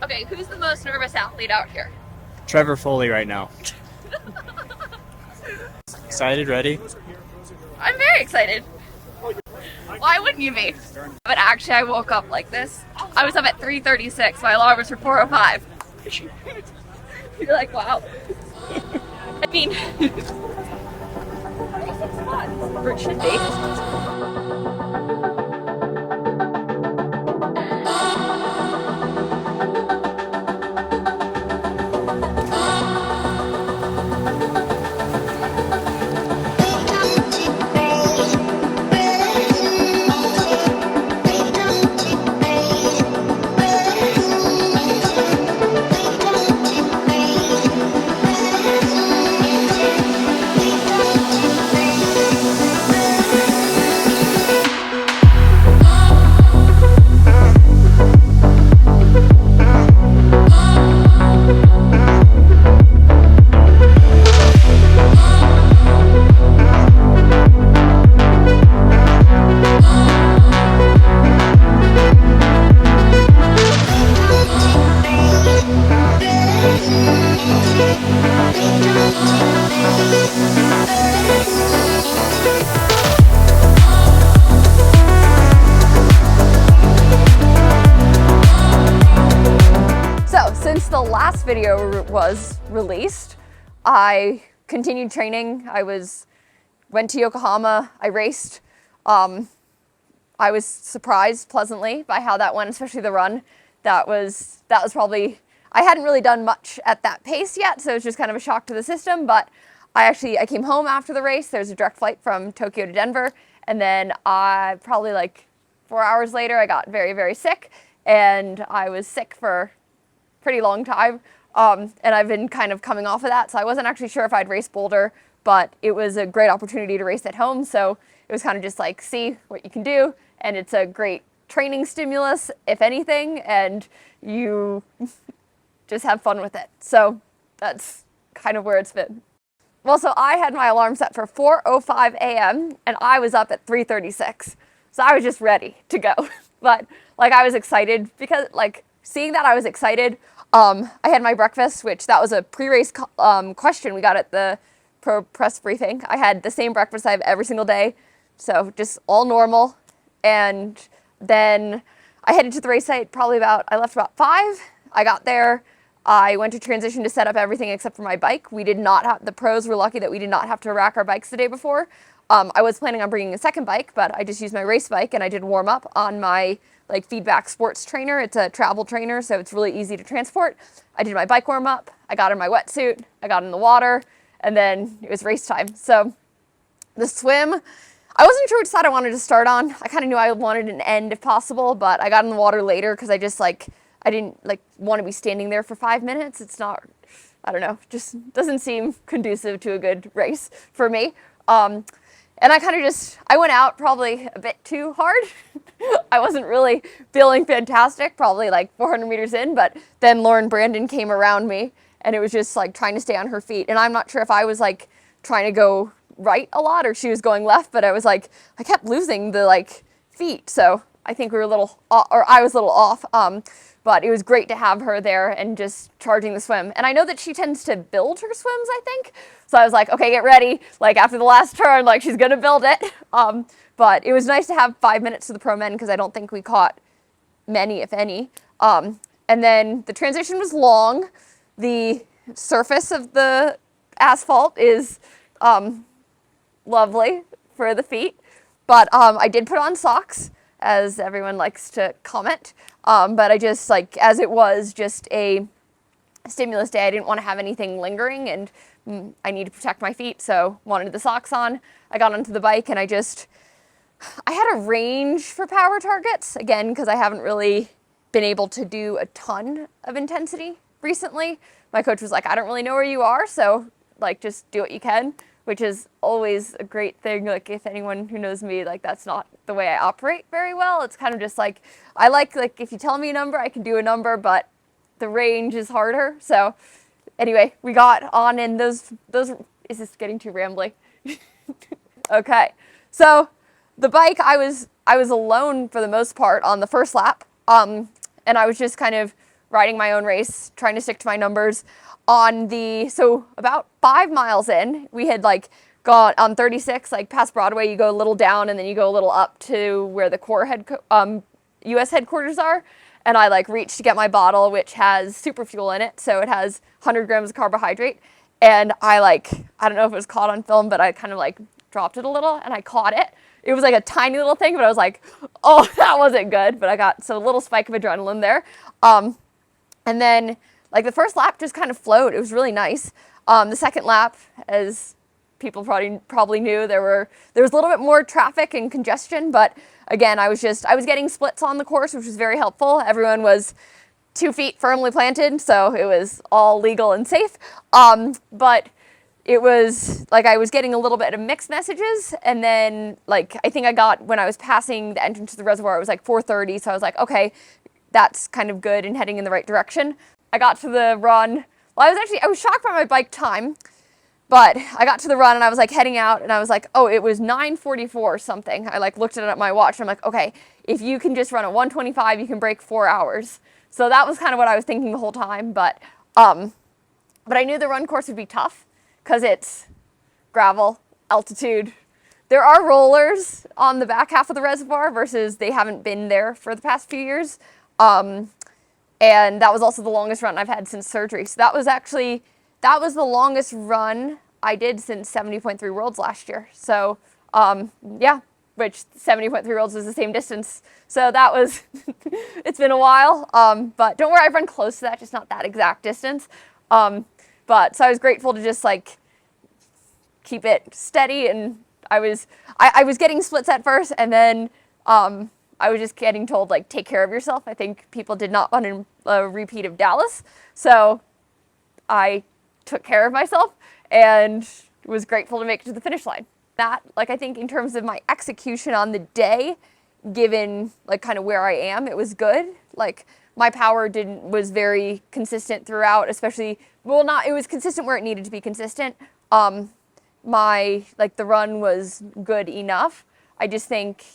Okay, who's the most nervous athlete out here? Trevor Foley right now. Excited? Ready? I'm very excited. Why wouldn't you be? But actually, I woke up like this. I was up at 3:36. My alarm was for 4:05. You're like, wow. I mean, or it should be. Since the last video was released, I continued training. Went to Yokohama, I raced. I was surprised pleasantly by how that went, especially the run. That was probably, I hadn't really done much at that pace yet, so it was just kind of a shock to the system, but I came home after the race. There's a direct flight from Tokyo to Denver, and then probably like 4 hours later, I got very, very sick, and I was sick for pretty long time, and I've been kind of coming off of that, so I wasn't actually sure if I'd race Boulder, but it was a great opportunity to race at home, so it was kind of just like, see what you can do, and it's a great training stimulus, if anything, and you just have fun with it. So that's kind of where it's been. Well, so I had my alarm set for 4:05 a.m. and I was up at 3:36, so I was just ready to go. But like, I was excited because like seeing that, I was excited. I had my breakfast, which that was a pre-race question we got at the pro press briefing. I had the same breakfast I have every single day, so just all normal. And then I headed to the race site I left about 5. I got there. I went to transition to set up everything except for my bike. The pros were lucky that we did not have to rack our bikes the day before. I was planning on bringing a second bike, but I just used my race bike and I did warm up on my feedback sports trainer. It's a travel trainer, so it's really easy to transport. I did my bike warm up. I got in my wetsuit. I got in the water, and then it was race time. So the swim, I wasn't sure which side I wanted to start on. I kind of knew I wanted an end if possible, but I got in the water later because I didn't want to be standing there for 5 minutes. It's not, I don't know, just doesn't seem conducive to a good race for me. And I went out probably a bit too hard. I wasn't really feeling fantastic, probably like 400 meters in, but then Lauren Brandon came around me and it was just like trying to stay on her feet. And I'm not sure if I was like trying to go right a lot or she was going left, but I kept losing the feet. So I think we were a little, or I was a little off. But it was great to have her there and just charging the swim. And I know that she tends to build her swims, I think. So I was like, okay, get ready. Like after the last turn, she's gonna build it. But it was nice to have 5 minutes to the pro men because I don't think we caught many, if any. And then the transition was long. The surface of the asphalt is lovely for the feet. But I did put on socks, as everyone likes to comment. But I just, as it was just a stimulus day, I didn't want to have anything lingering, and I need to protect my feet, so wanted the socks on. I got onto the bike, and I had a range for power targets, again, because I haven't really been able to do a ton of intensity recently. My coach was like, I don't really know where you are, so, just do what you can, which is always a great thing. If anyone who knows me, that's not the way I operate very well. It's kind of just if you tell me a number, I can do a number, but the range is harder. So anyway, we got on in those, is this getting too rambly? Okay. So the bike, I was alone for the most part on the first lap. And I was just kind of riding my own race, trying to stick to my numbers. So about 5 miles in, we had like gone on 36, like past Broadway, you go a little down and then you go a little up to where the core U.S. headquarters are. And I like reached to get my bottle, which has super fuel in it. So it has 100 grams of carbohydrate. And I don't know if it was caught on film, but I kind of like dropped it a little and I caught it. It was like a tiny little thing, but I was like, oh, that wasn't good. But I got a little spike of adrenaline there. And then like the first lap just kind of flowed. It was really nice. The second lap, as people probably knew, there was a little bit more traffic and congestion, but again, I was getting splits on the course, which was very helpful. Everyone was 2 feet firmly planted, so it was all legal and safe. But it was like I was getting a little bit of mixed messages, and then like I think I got, when I was passing the entrance to the reservoir, it was like 4:30, so I was like, okay, that's kind of good and heading in the right direction. I got to the run. Well, I was shocked by my bike time, but I got to the run and I was like heading out and I was like, oh, it was 9:44 something. I like looked at my watch and I'm like, okay, if you can just run a 1:25, you can break 4 hours. So that was kind of what I was thinking the whole time. But I knew the run course would be tough because it's gravel, altitude. There are rollers on the back half of the reservoir versus they haven't been there for the past few years. And that was also the longest run I've had since surgery. So that was the longest run I did since 70.3 Worlds last year. So yeah, which 70.3 Worlds was the same distance. So that was, it's been a while. But don't worry, I've run close to that, just not that exact distance. But so I was grateful to just like keep it steady, and I was getting splits at first, and then I was just getting told like take care of yourself. I think people did not want a repeat of Dallas, so I took care of myself and was grateful to make it to the finish line. That, like, I think in terms of my execution on the day, given like kind of where I am, it was good. Like my power was very consistent throughout, especially, it was consistent where it needed to be consistent. The run was good enough. I just think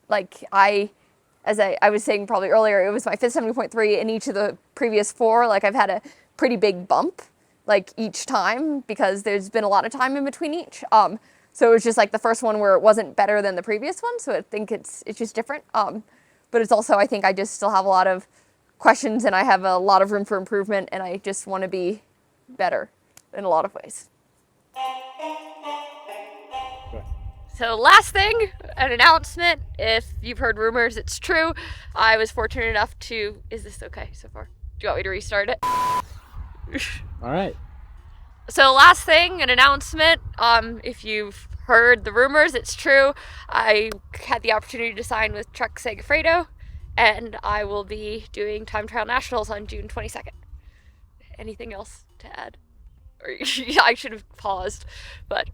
like as I was saying probably earlier, it was my fifth 70.3 in each of the previous 4. Like I've had a pretty big bump like each time because there's been a lot of time in between each. So it was just like the first one where it wasn't better than the previous one. So I think it's just different. But it's also, I think I just still have a lot of questions and I have a lot of room for improvement, and I just want to be better in a lot of ways. So last thing, an announcement. If you've heard rumors, it's true. I was fortunate enough to, is this okay so far? Do you want me to restart it? All right. So last thing, an announcement. If you've heard the rumors, it's true. I had the opportunity to sign with Truck Segafredo, and I will be doing Time Trial Nationals on June 22nd. Anything else to add? Or I should have paused, but